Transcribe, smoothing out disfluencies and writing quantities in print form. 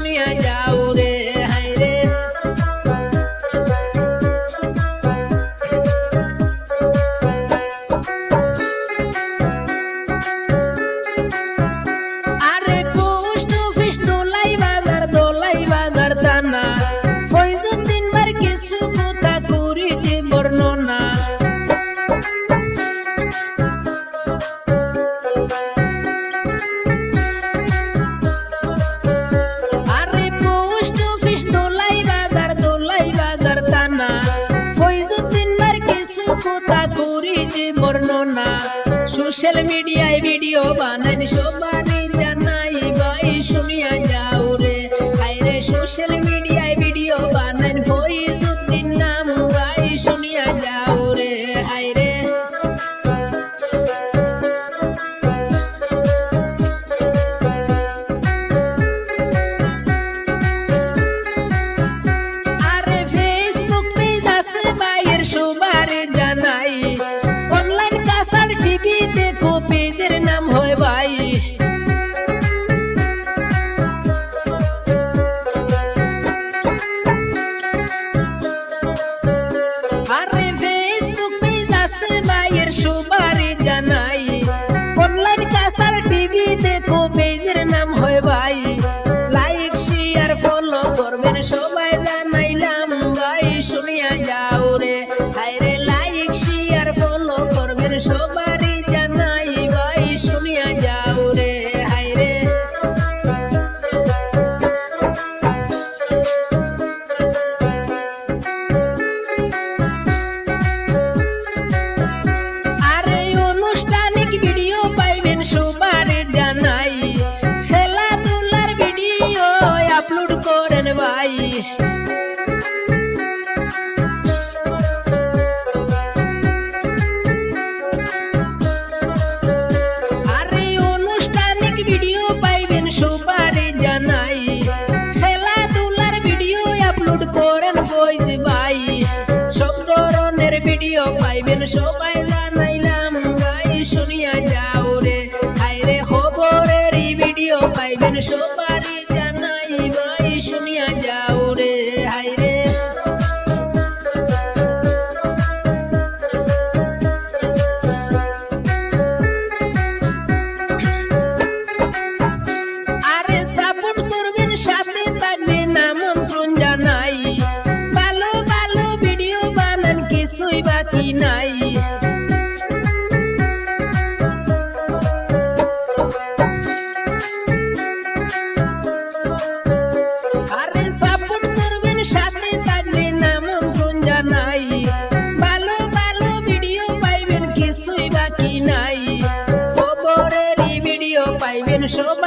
শুনিয়া যাও রে হাই রে। আরে পোস্ট অফিস দোলাই বাজার থানা ফয়জুদ্দিন বার কিছু কথা করিতে বর্ণনা। আরে পোস্ট অফিস দোলাই বাজার থানা ফয়জুদ্দিন বার কিছু কথা করিতে বর্ণনা। সোশ্যাল মিডিয়ায় ভিডিও বানান সবারই জানাই ভাই শুনিয়া যাও রে হাই রে। সোশ্যাল মিডিয়ায় ভিডিও বানান ফয়জুদ্দিন নাম ভাই শুনিয়া যাও রে হাই রে। আরে ফেসবুক পেজ আছে ভাইয়ের সবারই জানাই অনলাইন কাসার টিভি দেখো পেজের নাম হয় ভাই। আরে ফেসবুক পেজ আছে ভাইয়ের সবারই জানাই অনলাইন কাসার টিভি দেখো পেজের নাম হয় ভাই। লাইক শেয়ার ফলো করবেন সবাই জানাইলাম ভাই শুনিয়া যাও রে হাই রে। লাইক শেয়ার ফলো করবেন সবারই জানাই ভাই শুনিয়া যাও রে হাই রে। আরে অনুষ্ঠানিক ভিডিও পাইবেন সবারই জানাই খেলাধুলার ভিডিও আপলোড করেন ভাই। আরে অনুষ্ঠানিক ভিডিও পাইবেন সবারই জানাই খেলাধুলার ভিডিও আপলোড করেন ফয়জ ভাই। সব ধরনের ভিডিও পাইবেন সবাই জানাইলাম ভাই শুনিয়া যাও রে হাই রে। খবরের ভিডিও পাইবেন সবারই জানাই ভাই শুনিয়া যাও রে হাই রে। আরে সাপোর্ট করবেন সাথে থাকবেন আমন্ত্রণ জানাই ভালো ভালো ভিডিও বানান কিছুই বাকি নাই। আরে সাপোর্ট করবেন সাথে থাকবেন আমন্ত্রণ জানাই ভালো ভালো ভিডিও পাইবেন কিছুই বাকি নাই। খবরের ভিডিও পাইবেন সবাই